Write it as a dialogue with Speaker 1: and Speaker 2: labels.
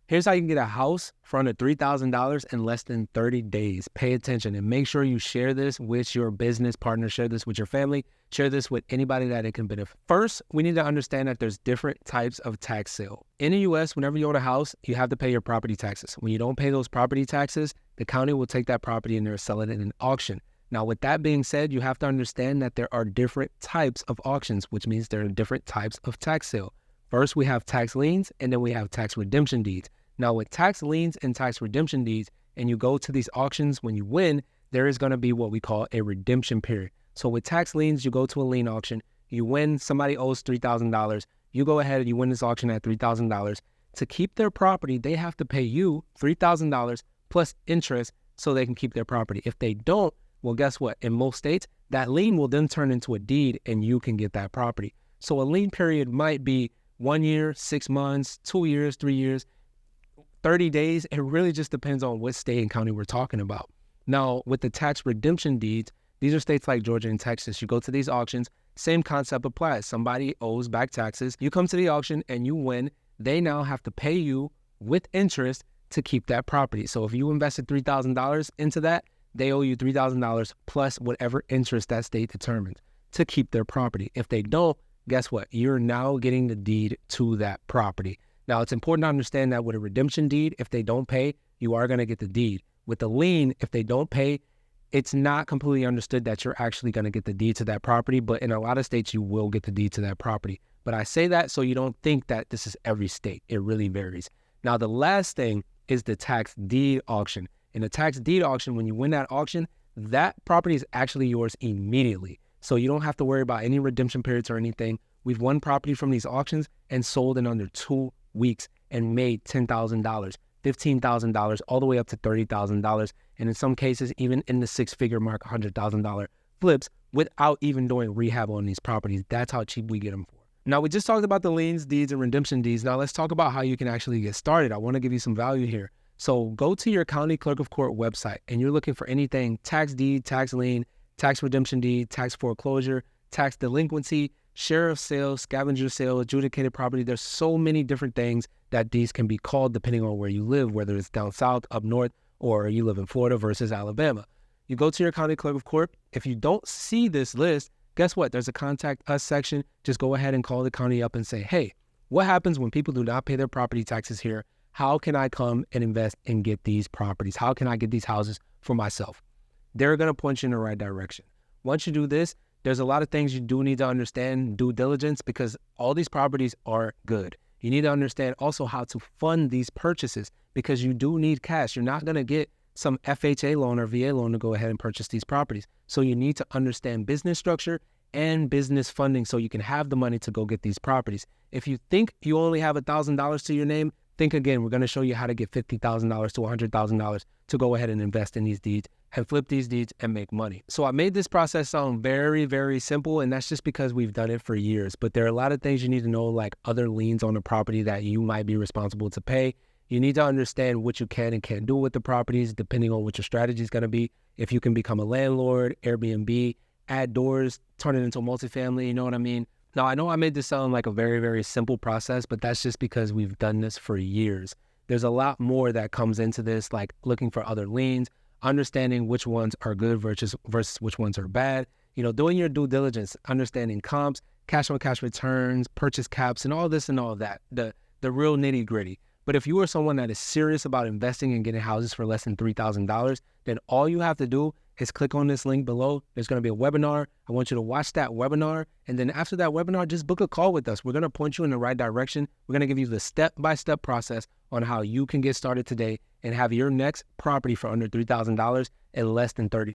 Speaker 1: Here's how you can get a house for under $3,000 in less than 30 days. Pay attention and make sure you share this with your business partner, share this with your family, share this with anybody that it can benefit. First, we need to understand that there's different types of tax sale. In the US, whenever you own a house, you have to pay your property taxes. When you don't pay those property taxes, the county will take that property and they'll sell it in an auction. Now, with that being said, you have to understand that there are different types of auctions, which means there are different types of tax sale. First, we have tax liens, and then we have tax redemption deeds. Now, with tax liens and tax redemption deeds, and you go to these auctions, when you win, there is going to be what we call a redemption period. So with tax liens, you go to a lien auction, you win, somebody owes $3,000, you go ahead and you win this auction at $3,000. To keep their property, they have to pay you $3,000 plus interest so they can keep their property. If they don't, well, guess what? In most states, that lien will then turn into a deed and you can get that property. So a lien period might be 1 year, 6 months, 2 years, 3 years, 30 days. It really just depends on what state and county we're talking about. Now, with the tax redemption deeds, these are states like Georgia and Texas. You go to these auctions, same concept applies. Somebody owes back taxes. You come to the auction and you win. They now have to pay you with interest to keep that property. So if you invested $3,000 into that, they owe you $3,000 plus whatever interest that state determines to keep their property. If they don't, guess what? You're now getting the deed to that property. Now, it's important to understand that with a redemption deed, if they don't pay, you are going to get the deed. With the lien, if they don't pay, it's not completely understood that you're actually going to get the deed to that property, but in a lot of states, you will get the deed to that property. But I say that so you don't think that this is every state. It really varies. Now, the last thing is the tax deed auction. In a tax deed auction, when you win that auction, that property is actually yours immediately. So you don't have to worry about any redemption periods or anything. We've won property from these auctions and sold in under 2 weeks and made $10,000, $15,000, all the way up to $30,000. And in some cases, even in the 6-figure mark, $100,000 flips without even doing rehab on these properties. That's how cheap we get them for. Now, we just talked about the liens, deeds, and redemption deeds. Now, let's talk about how you can actually get started. I want to give you some value here. So go to your county clerk of court website and you're looking for anything tax deed, tax lien, tax redemption deed, tax foreclosure, tax delinquency, share of sale, scavenger sale, adjudicated property. There's so many different things that these can be called depending on where you live, whether it's down south, up north, or you live in Florida versus Alabama. You go to your county clerk of court. If you don't see this list, guess what? There's a contact us section. Just go ahead and call the county up and say, hey, what happens when people do not pay their property taxes here? How can I come and invest and get these properties? How can I get these houses for myself? They're going to point you in the right direction. Once you do this, there's a lot of things you do need to understand, due diligence, because all these properties are good. You need to understand also how to fund these purchases because you do need cash. You're not going to get some FHA loan or VA loan to go ahead and purchase these properties. So you need to understand business structure and business funding so you can have the money to go get these properties. If you think you only have $1,000 to your name, think again. We're going to show you how to get $50,000 to $100,000 to go ahead and invest in these deeds and flip these deeds and make money. So I made this process sound very, very simple, and that's just because we've done it for years. But there are a lot of things you need to know, like other liens on the property that you might be responsible to pay. You need to understand what you can and can't do with the properties, depending on what your strategy is going to be. If you can become a landlord, Airbnb, add doors, turn it into a multifamily, you know what I mean? Now, I know I made this sound like a very, very simple process, but that's just because we've done this for years. There's a lot more that comes into this, like looking for other liens, understanding which ones are good versus which ones are bad, doing your due diligence, understanding comps, cash on cash returns, purchase caps, and all this and all that, the real nitty gritty. But if you are someone that is serious about investing and getting houses for less than $3,000, then all you have to do is click on this link below. There's going to be a webinar. I want you to watch that webinar. And then after that webinar, just book a call with us. We're going to point you in the right direction. We're going to give you the step-by-step process on how you can get started today and have your next property for under $3,000 in less than 30